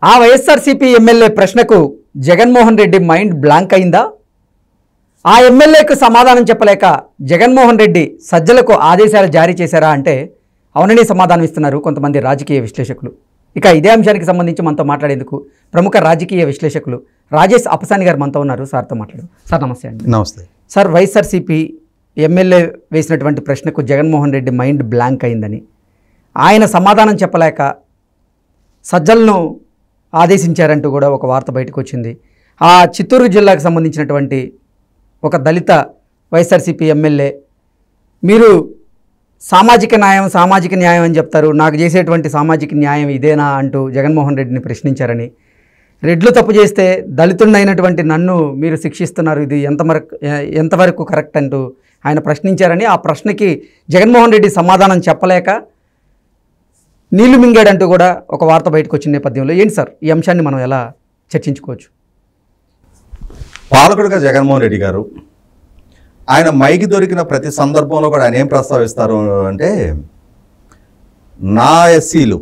ఆ వైఎస్ఆర్సీపీ ఎమ్మెల్యే ప్రశ్నకు Jaganmohan Reddy mind blank అయిందా? ఆ ఎమ్మెల్యేకు సమాధానం చెప్పలేక జగన్మోహన్ రెడ్డి సజ్జలకు ఆదేశాలు జారీ చేశారా అంటే అవునని సమాధానం ఇస్తున్నారు కొంతమంది రాజకీయ విశ్లేషకులు. ఇక ఇదే అంశానికి సంబంధించి మనతో మాట్లాడేందుకు ప్రముఖ రాజకీయ విశ్లేషకులు రాజేష్ అప్పసాని గారు మనతో ఉన్నారు. సార్తో మాట్లాడారు. సార్ నమస్తే అండి. నమస్తే సార్, వైఎస్ఆర్సీపీ ఎమ్మెల్యే వేసినటువంటి ప్రశ్నకు జగన్మోహన్ రెడ్డి మైండ్ బ్లాంక్ అయిందని, ఆయన సమాధానం చెప్పలేక సజ్జలను ఆదేశించారంటూ కూడా ఒక వార్త బయటకు వచ్చింది. ఆ చిత్తూరు జిల్లాకు సంబంధించినటువంటి ఒక దళిత వైఎస్ఆర్సీపీ ఎమ్మెల్యే, మీరు సామాజిక న్యాయం అని చెప్తారు, నాకు చేసేటువంటి సామాజిక న్యాయం ఇదేనా అంటూ జగన్మోహన్ రెడ్డిని ప్రశ్నించారని, రెడ్లు తప్పు చేస్తే దళితుడినైనటువంటి నన్ను మీరు శిక్షిస్తున్నారు, ఇది ఎంతవరకు కరెక్ట్ అంటూ ఆయన ప్రశ్నించారని, ఆ ప్రశ్నకి జగన్మోహన్ రెడ్డి సమాధానం చెప్పలేక నీళ్లు మింగాడంటూ కూడా ఒక వార్త బయటకు వచ్చిన నేపథ్యంలో ఏంటి సార్ ఈ అంశాన్ని మనం ఎలా చర్చించుకోవచ్చు? పాలకుడిగా జగన్మోహన్ రెడ్డి గారు ఆయన మైకి దొరికిన ప్రతి సందర్భంలో కూడా ఆయన ఏం ప్రస్తావిస్తారు అంటే, నా ఎస్సీలు,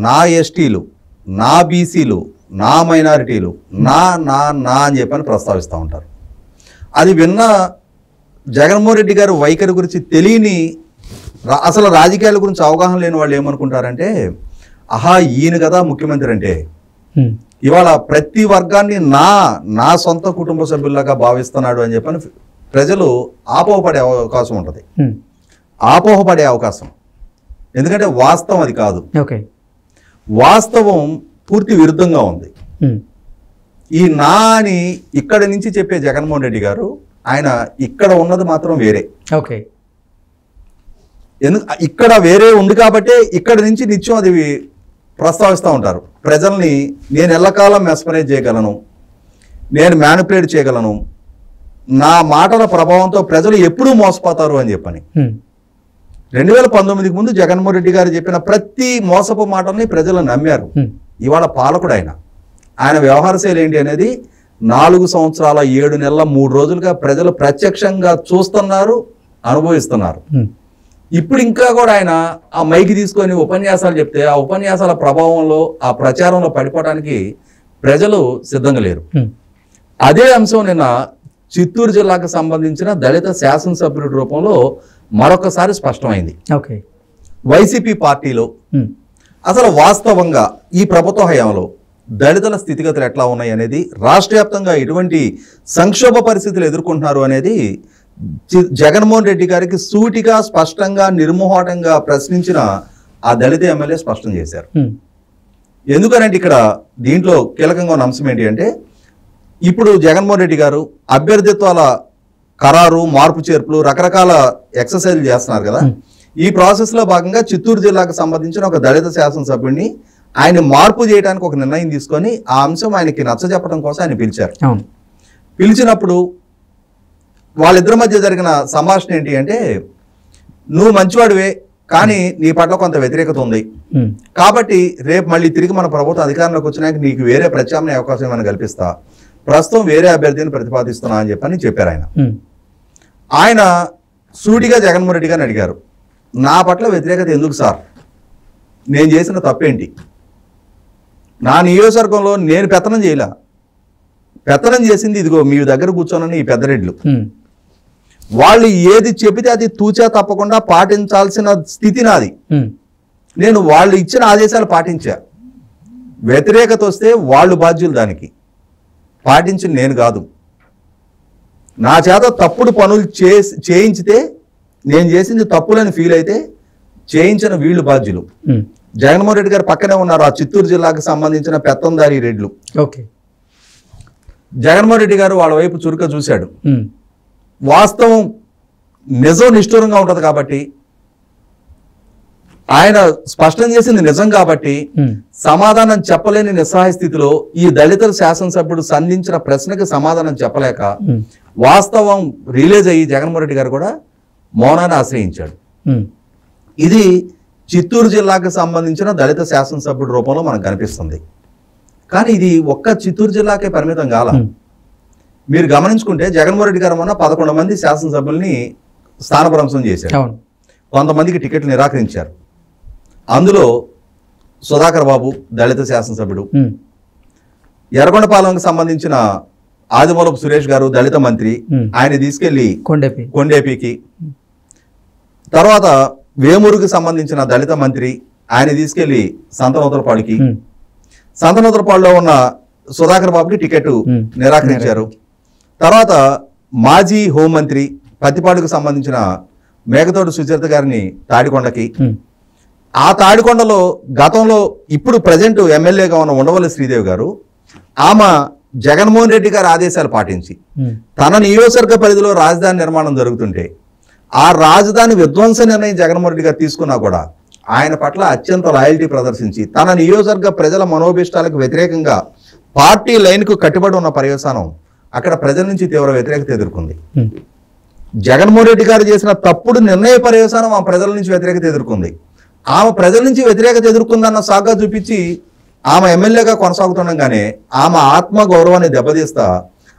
నా ఎస్టీలు, నా బీసీలు, నా మైనారిటీలు, నా నా నా అని చెప్పని ప్రస్తావిస్తూ ఉంటారు. అది విన్న జగన్మోహన్ రెడ్డి గారు వైఖరి గురించి తెలియని, అసలు రాజకీయాల గురించి అవగాహన లేని వాళ్ళు ఏమనుకుంటారంటే, ఆహా ఈయన కదా ముఖ్యమంత్రి అంటే, ఇవాళ ప్రతి వర్గాన్ని నా సొంత కుటుంబ సభ్యుల్లాగా భావిస్తున్నాడు అని చెప్పని ప్రజలు ఆపోహపడే అవకాశం ఉంటుంది. ఆపోహపడే అవకాశం, ఎందుకంటే వాస్తవం అది కాదు. వాస్తవం పూర్తి విరుద్ధంగా ఉంది. ఈ నా అని ఇక్కడ నుంచి చెప్పే జగన్మోహన్ రెడ్డి గారు, ఆయన ఇక్కడ ఉన్నది మాత్రం వేరే. ఇక్కడ వేరే ఉంది కాబట్టి ఇక్కడ నుంచి నిత్యం అది ప్రస్తావిస్తూ ఉంటారు. ప్రజల్ని నేను ఎల్లకాలం మెస్మరైజ్ చేయగలను, నేను మ్యానిపులేట్ చేయగలను, నా మాటల ప్రభావంతో ప్రజలు ఎప్పుడూ మోసపోతారు అని చెప్పని 2019కి ముందు జగన్మోహన్ రెడ్డి గారు చెప్పిన ప్రతి మోసపు మాటల్ని ప్రజలు నమ్మారు. ఇవాళ పాలకుడు ఆయన వ్యవహార శైలి ఏంటి అనేది 4 సంవత్సరాల 7 నెలల 3 రోజులుగా ప్రజలు ప్రత్యక్షంగా చూస్తున్నారు, అనుభవిస్తున్నారు. ఇప్పుడు ఇంకా కూడా ఆయన ఆ మైకి తీసుకొని ఉపన్యాసాలు చెప్తే ఆ ఉపన్యాసాల ప్రభావంలో, ఆ ప్రచారంలో పడిపోవడానికి ప్రజలు సిద్ధంగా లేరు. అదే అంశం నిన్న చిత్తూరు జిల్లాకు సంబంధించిన దళిత శాసనసభ్యుడి రూపంలో మరొకసారి స్పష్టమైంది. వైసీపీ పార్టీలో అసలు వాస్తవంగా ఈ ప్రభుత్వ హయాంలో దళితుల స్థితిగతులు ఎట్లా ఉన్నాయి అనేది, రాష్ట్ర వ్యాప్తంగా ఎటువంటి సంక్షోభ పరిస్థితులు ఎదుర్కొంటున్నారు అనేది జగన్మోహన్ రెడ్డి గారికి సూటిగా, స్పష్టంగా, నిర్మోహటంగా ప్రశ్నించిన ఆ దళిత ఎమ్మెల్యే స్పష్టం చేశారు. ఎందుకనంటే ఇక్కడ దీంట్లో కీలకంగా ఉన్న అంశం ఏంటి అంటే, ఇప్పుడు జగన్మోహన్ రెడ్డి గారు అభ్యర్థిత్వాల ఖరారు, మార్పు చేర్పులు, రకరకాల ఎక్సర్సైజ్లు చేస్తున్నారు కదా. ఈ ప్రాసెస్లో భాగంగా చిత్తూరు జిల్లాకు సంబంధించిన ఒక దళిత శాసనసభ్యుడిని ఆయన మార్పు చేయడానికి ఒక నిర్ణయం తీసుకొని ఆ అంశం ఆయనకి నచ్చజెప్పడం కోసం ఆయన పిలిచారు. పిలిచినప్పుడు వాళ్ళిద్దరి మధ్య జరిగిన సంభాషణ ఏంటి అంటే, నువ్వు మంచివాడివే కానీ నీ పట్ల కొంత వ్యతిరేకత ఉంది కాబట్టి రేపు మళ్ళీ తిరిగి మన ప్రభుత్వం అధికారంలోకి వచ్చినాక నీకు వేరే ప్రత్యామ్నాయ అవకాశం ఏమైనా కల్పిస్తా, ప్రస్తుతం వేరే అభ్యర్థిని ప్రతిపాదిస్తున్నా అని చెప్పారు ఆయన సూటిగా జగన్మోహన్ రెడ్డి గారిని అడిగారు, నా పట్ల వ్యతిరేకత ఎందుకు సార్, నేను చేసిన తప్పేంటి, నా నియోజకవర్గంలో నేను పెత్తనం చేయలే, పెత్తనం చేసింది ఇదిగో మీ దగ్గర కూర్చోనని ఈ పెద్దరెడ్లు, వాళ్ళు ఏది చెబితే అది తూచా తప్పకుండా పాటించాల్సిన స్థితి నాది, నేను వాళ్ళు ఇచ్చిన ఆదేశాలు పాటించా, వ్యతిరేకత వస్తే వాళ్ళు బాధ్యులు, దానికి పాటించింది నేను కాదు, నా చేత తప్పుడు పనులు చేయించితే, నేను చేసింది తప్పులని ఫీల్ అయితే చేయించిన వీళ్ళు బాధ్యులు. జగన్మోహన్ రెడ్డి గారు పక్కనే ఉన్నారు ఆ చిత్తూరు జిల్లాకు సంబంధించిన పెత్తందారి రెడ్లు. జగన్మోహన్ రెడ్డి గారు వాళ్ళ వైపు చురుక చూశాడు. వాస్తవం నిజం నిష్ఠూరంగా ఉంటుంది కాబట్టి, ఆయన స్పష్టం చేసింది నిజం కాబట్టి సమాధానం చెప్పలేని నిస్సహాయ స్థితిలో ఈ దళితుల శాసనసభ్యుడు సంధించిన ప్రశ్నకి సమాధానం చెప్పలేక వాస్తవం రిలీజ్ అయ్యి జగన్మోహన్ రెడ్డి గారు కూడా మౌనాన్ని ఆశ్రయించాడు. ఇది చిత్తూరు జిల్లాకు సంబంధించిన దళిత శాసనసభ్యుడి రూపంలో మనకు కనిపిస్తుంది. కానీ ఇది ఒక్క చిత్తూరు జిల్లాకే పరిమితం కాల. మీరు గమనించుకుంటే జగన్మోహన్ రెడ్డి గారు మొన్న 11 మంది శాసనసభ్యుల్ని స్థానభ్రంశం చేశారు, కొంతమందికి టికెట్లు నిరాకరించారు. అందులో సుధాకర్ బాబు దళిత శాసనసభ్యుడు, ఉమ్, ఎర్రగొండపాలెంకి సంబంధించిన ఆదిమూలపు సురేష్ గారు దళిత మంత్రి, ఆయన తీసుకెళ్లి కొండేపికి. తర్వాత వేమూరుకి సంబంధించిన దళిత మంత్రి, ఆయన తీసుకెళ్లి సంతనూతలపాడుకి. సంతనూతలపాడులో ఉన్న సుధాకర్ బాబుకి టికెట్ నిరాకరించారు. తర్వాత మాజీ హోంమంత్రి పత్తిపాడుకు సంబంధించిన మేఘతోటి సుచరిత గారిని తాడికొండకి. ఆ తాడికొండలో గతంలో ఇప్పుడు ప్రజెంట్ ఎమ్మెల్యేగా ఉన్న ఉండవల్లి శ్రీదేవి గారు, ఆమె జగన్మోహన్ రెడ్డి గారి ఆదేశాలు పాటించి తన నియోజకవర్గ పరిధిలో రాజధాని నిర్మాణం జరుగుతుంటే ఆ రాజధాని విధ్వంస నిర్ణయం జగన్మోహన్ రెడ్డి గారు తీసుకున్నా కూడా ఆయన పట్ల అత్యంత లాయల్టీ ప్రదర్శించి తన నియోజకవర్గ ప్రజల మనోభిష్టాలకు వ్యతిరేకంగా పార్టీ లైన్కు కట్టుబడి ఉన్న పర్యవసానం అక్కడ ప్రజల నుంచి తీవ్ర వ్యతిరేకత ఎదుర్కొంది. జగన్మోహన్ రెడ్డి గారు చేసిన తప్పుడు నిర్ణయ పర్యవసానం ఆ ప్రజల నుంచి వ్యతిరేకత ఎదుర్కొంది. ఆమె ప్రజల నుంచి వ్యతిరేకత ఎదుర్కొందన్న సాగా చూపించి ఆమె ఎమ్మెల్యేగా కొనసాగుతుండగానే ఆమె ఆత్మ గౌరవాన్ని దెబ్బతీస్తా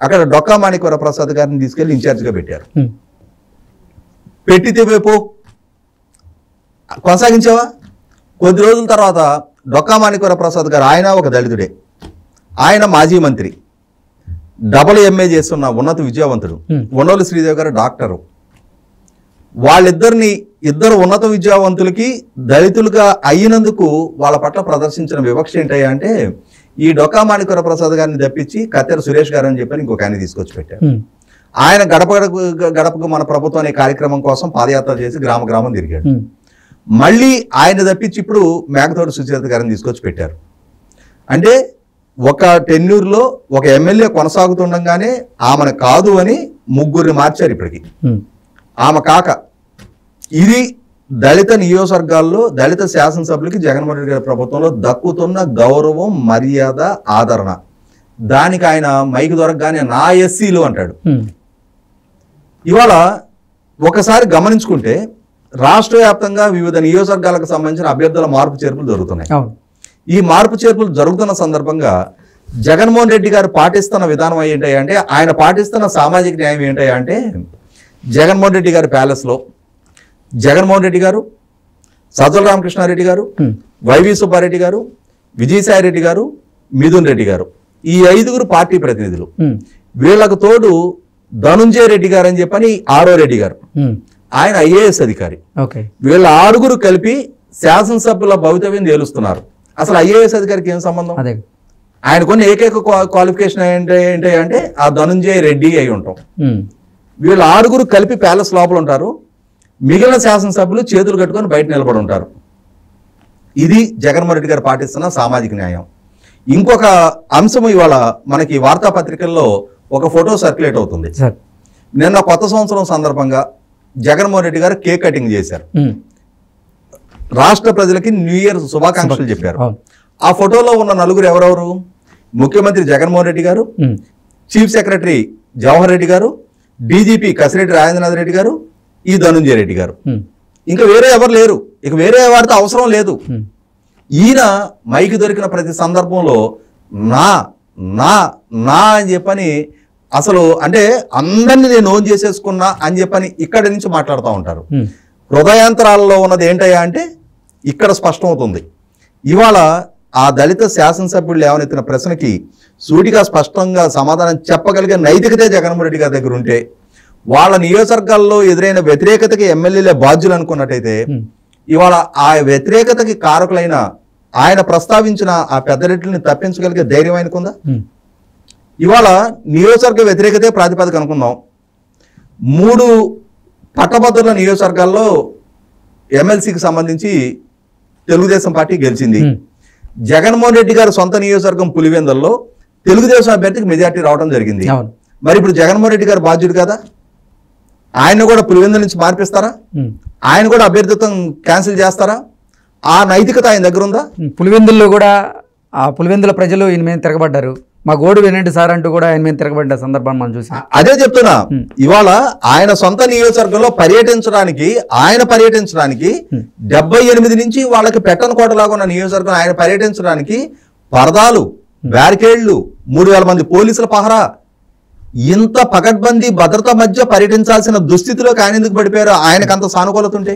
అక్కడ డొక్కా మాణిక్య ప్రసాద్ గారిని తీసుకెళ్లి ఇన్ఛార్జిగా పెట్టారు. పెట్టితే వైపు కొనసాగించావా? కొద్ది రోజుల తర్వాత డొక్కా మాణిక్య ప్రసాద్ గారు, ఆయన ఒక దళితుడే, ఆయన మాజీ మంత్రి, డబుల్ ఎంఏ చేస్తున్న ఉన్నత విద్యావంతుడు, ఉండవల్లి శ్రీదేవి గారు డాక్టరు. ఇద్దరు ఉన్నత విద్యావంతులకి దళితులుగా అయినందుకు వాళ్ళ పట్ల ప్రదర్శించిన వివక్ష ఏంటయ్యా అంటే ఈ డొక్కా మాణిక్య ప్రసాద్ గారిని తప్పించి కత్తెర సురేష్ గారు అని చెప్పని ఇంకొక ఆయన తీసుకొచ్చి పెట్టారు. ఆయన గడప గడపకు మన ప్రభుత్వం అనే కార్యక్రమం కోసం పాదయాత్ర చేసి గ్రామ గ్రామం తిరిగాడు. మళ్ళీ ఆయన తప్పించి ఇప్పుడు మేఘతోటి సుచరిత గారిని తీసుకొచ్చి పెట్టారు. అంటే ఒక టెన్యూర్లో ఒక ఎమ్మెల్యే కొనసాగుతుండగానే ఆమెను కాదు అని ముగ్గురిని మార్చారు ఇప్పటికి. ఆమె కాక ఇది దళిత నియోజకవర్గాల్లో దళిత శాసనసభ్యులకి జగన్మోహన్ రెడ్డి గారి ప్రభుత్వంలో దక్కుతున్న గౌరవం, మర్యాద, ఆదరణ. దానికి ఆయన మైకు దొరకగానే నా ఎస్సీలు అంటాడు. ఇవాళ ఒకసారి గమనించుకుంటే రాష్ట్ర వ్యాప్తంగా వివిధ నియోజకవర్గాలకు సంబంధించిన అభ్యర్థుల మార్పు చేర్పులు జరుగుతున్నాయి. ఈ మార్పు చేర్పులు జరుగుతున్న సందర్భంగా జగన్మోహన్ రెడ్డి గారు పాటిస్తున్న విధానం ఏంటంటే అంటే ఆయన పాటిస్తున్న సామాజిక న్యాయం ఏంటంటే అంటే జగన్మోహన్ రెడ్డి గారి ప్యాలెస్లో జగన్మోహన్ రెడ్డి గారు, సజ్జల రామకృష్ణారెడ్డి గారు, వైవి సుబ్బారెడ్డి గారు, విజయసాయి రెడ్డి గారు, మిథున్ రెడ్డి గారు, ఈ 5గురు పార్టీ ప్రతినిధులు. వీళ్లకు తోడు ధనుంజయ రెడ్డి గారు అని చెప్పని ఆరో రెడ్డి గారు, ఆయన ఐఏఎస్ అధికారి. వీళ్ళ 6గురు కలిపి శాసనసభ్యుల భవితవ్యం తేలుస్తున్నారు. అసలు ఐఏఎస్ అధికారికి ఏం సంబంధం? ఆయన కొన్ని ఏకైక క్వాలిఫికేషన్ ఏంటి అంటే ఆ ధనుంజయ రెడ్డి అయి ఉంటాం. వీళ్ళ 6గురు కలిపి ప్యాలెస్ లోపల ఉంటారు. మిగిలిన శాసనసభ్యులు చేతులు కట్టుకొని బయట నిలబడి ఉంటారు. ఇది జగన్మోహన్ రెడ్డి గారు పాటిస్తున్న సామాజిక న్యాయం. ఇంకొక అంశం ఇవాళ మనకి వార్తాపత్రికల్లో ఒక ఫోటో సర్క్యులేట్ అవుతుంది. నిన్న కొత్త సంవత్సరం సందర్భంగా జగన్మోహన్ రెడ్డి గారు కేక్ కటింగ్ చేశారు. రాష్ట్ర ప్రజలకి న్యూ ఇయర్ శుభాకాంక్షలు చెప్పారు. ఆ ఫోటోలో ఉన్న నలుగురు ఎవరెవరు? ముఖ్యమంత్రి జగన్మోహన్ రెడ్డి గారు, చీఫ్ సెక్రటరీ జవహర్ రెడ్డి గారు, డీజీపీ కసిరెడ్డి రాజేంద్రనాథ్ రెడ్డి గారు, ఈ ధనుంజయ రెడ్డి గారు. ఇంకా వేరే ఎవరు లేరు. ఇక వేరే వారితో అవసరం లేదు. ఈయన మైకి దొరికిన ప్రతి సందర్భంలో నా నా నా అని చెప్పని అసలు అంటే అందరినీ నేను ఓన్ చేసేసుకున్నా అని చెప్పని ఇక్కడి నుంచి మాట్లాడుతూ ఉంటారు. హృదయాంతరాలలో ఉన్నది ఏంటయ్యా అంటే ఇక్కడ స్పష్టమవుతుంది. ఇవాళ ఆ దళిత శాసనసభ్యులు లేవనెత్తిన ప్రశ్నకి సూటిగా స్పష్టంగా సమాధానం చెప్పగలిగే నైతికతే జగన్మోహన్ రెడ్డి గారి దగ్గర ఉంటే వాళ్ళ నియోజకవర్గాల్లో ఎదురైన వ్యతిరేకతకి ఎమ్మెల్యేలే బాధ్యులు అనుకున్నట్టయితే ఇవాళ ఆ వ్యతిరేకతకి కారకులైన ఆయన ప్రస్తావించిన ఆ పెద్దరెడ్డిని తప్పించగలిగే ధైర్యం ఆయనకుందా? ఇవాళ నియోజకవర్గ వ్యతిరేకతే ప్రాతిపదిక అనుకుందాం. 3 పట్టభద్రుల నియోజకవర్గాల్లో ఎమ్మెల్సీకి సంబంధించి తెలుగుదేశం పార్టీ గెలిచింది. జగన్మోహన్ రెడ్డి గారి సొంత నియోజకవర్గం పులివెందుల్లో తెలుగుదేశం అభ్యర్థికి మెజార్టీ రావడం జరిగింది. మరి ఇప్పుడు జగన్మోహన్ రెడ్డి గారు బాధ్యుడు కదా? ఆయన కూడా పులివెందుల నుంచి మార్పిస్తారా? ఆయన కూడా అభ్యర్థిత్వం క్యాన్సిల్ చేస్తారా? ఆ నైతికత ఆయన దగ్గర ఉందా? పులివెందుల్లో కూడా ఆ పులివెందుల ప్రజలు ఈయన మీద తిరగబడ్డారు. మా గోడు వినండి సార్ అంటూ కూడా ఆయన మీద తిరగబడ్డ సందర్భాన్ని మనం చూసాం. అదే చెప్తున్నా. ఇవాళ ఆయన సొంత నియోజకవర్గంలో పర్యటించడానికి 78 నుంచి వాళ్ళకి పెట్టన కోటలాగా ఉన్న నియోజకవర్గం ఆయన పర్యటించడానికి పరదాలు, బ్యారికేడ్లు, 3000 మంది పోలీసుల పహరా, ఇంత పకడ్బందీ భద్రత మధ్య పర్యటించాల్సిన దుస్థితిలోకి ఆయన ఎందుకు పడిపోయారు? ఆయనకు అంత సానుకూలత ఉంటే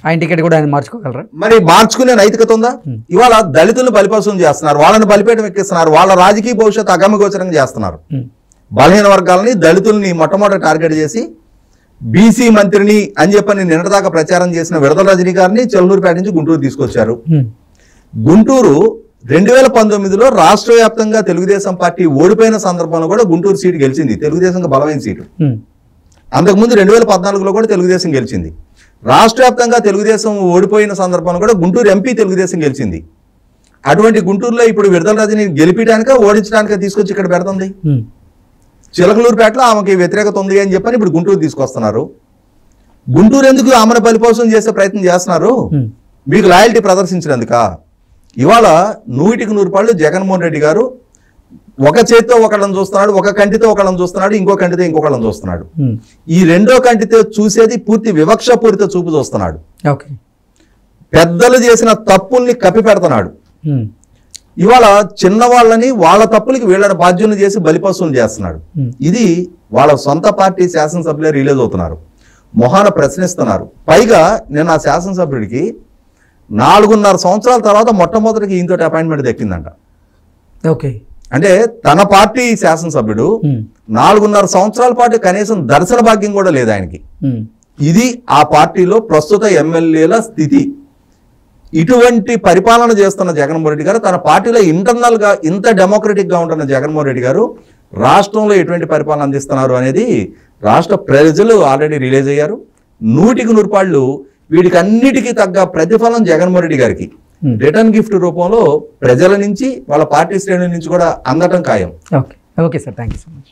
ఆయన టికెట్ కూడా ఆయన మార్చుకోగలరా? మరి మార్చుకునే నైతికత ఉందా? ఇవాళ దళితులను బలిపశువులు చేస్తున్నారు, వాళ్ళని బలిపేటం ఎక్కిస్తున్నారు, వాళ్ళ రాజకీయ భవిష్యత్తు అగమ్యగోచరంగా చేస్తున్నారు. బలహీన వర్గాలని దళితుల్ని మొట్టమొదటి టార్గెట్ చేసి బీసీ మంత్రిని అని చెప్పని నిన్నటిదాకా ప్రచారం చేసిన విడదల రజనీ గారిని చెల్లూరుపేట నుంచి గుంటూరు తీసుకొచ్చారు. గుంటూరు 2019లో రాష్ట్ర వ్యాప్తంగా తెలుగుదేశం పార్టీ ఓడిపోయిన సందర్భంలో కూడా గుంటూరు సీటు గెలిచింది, తెలుగుదేశం బలమైన సీటు. అంతకుముందు 2014లో కూడా తెలుగుదేశం గెలిచింది. రాష్ట్ర వ్యాప్తంగా తెలుగుదేశం ఓడిపోయిన సందర్భంలో కూడా గుంటూరు ఎంపీ తెలుగుదేశం గెలిచింది. అటువంటి గుంటూరులో ఇప్పుడు విడదల రజనీ గెలిపించడానిక ఓడించడానిక తీసుకొచ్చి ఇక్కడ పెడుతుంది. చిలకలూరుపేటలో ఆమెకి వ్యతిరేకత ఉంది అని చెప్పని ఇప్పుడు గుంటూరు తీసుకొస్తున్నారు. గుంటూరు ఎందుకు ఆమెను బలిపోసం చేసే ప్రయత్నం చేస్తున్నారు? మీకు లాయల్టీ ప్రదర్శించినందుక. ఇవాళ 100కి 100 పాళ్ళు జగన్మోహన్ రెడ్డి గారు ఒక చేతితో ఒకళ్ళని చూస్తున్నాడు, ఒక కంటితో ఒకళ్ళని చూస్తున్నాడు, ఇంకో కంటితో ఇంకొకళ్ళని చూస్తున్నాడు. ఈ రెండో కంటితో చూసేది పూర్తి వివక్షపూరిత చూపు చూస్తున్నాడు. పెద్దలు చేసిన తప్పుల్ని కప్పి పెడుతున్నాడు. ఇవాళ చిన్నవాళ్ళని వాళ్ళ తప్పులకి వీళ్ళని బాధ్యులను చేసి బలిపశువులు చేస్తున్నాడు. ఇది వాళ్ళ సొంత పార్టీ శాసనసభ్యులే రిలీజ్ అవుతున్నారు, మొహాన ప్రశ్నిస్తున్నారు. పైగా నేను ఆ శాసనసభ్యుడికి 4.5 సంవత్సరాల తర్వాత మొట్టమొదటికి ఈయనతో అపాయింట్మెంట్ దక్కిందంట. అంటే తన పార్టీ శాసనసభ్యుడు 4.5 సంవత్సరాల పాటు కనీసం దర్శన భాగ్యం కూడా లేదు ఆయనకి. ఇది ఆ పార్టీలో ప్రస్తుత ఎమ్మెల్యేల స్థితి. ఇటువంటి పరిపాలన చేస్తున్న జగన్మోహన్ రెడ్డి గారు, తన పార్టీలో ఇంటర్నల్ గా ఇంత డెమోక్రటిక్ గా ఉంటున్న జగన్మోహన్ రెడ్డి గారు రాష్ట్రంలో ఎటువంటి పరిపాలన అందిస్తున్నారు అనేది రాష్ట్ర ప్రజలు ఆల్రెడీ రిలీజ్ అయ్యారు. 100కి 100 పాళ్ళు వీటికి అన్నిటికీ తగ్గ ప్రతిఫలం జగన్మోహన్ రెడ్డి గారికి రిటర్న్ గిఫ్ట్ రూపంలో ప్రజల నుంచి వాళ్ళ పార్టీ శ్రేణుల నుంచి కూడా అందటం ఖాయం. Okay sir, thank you so much.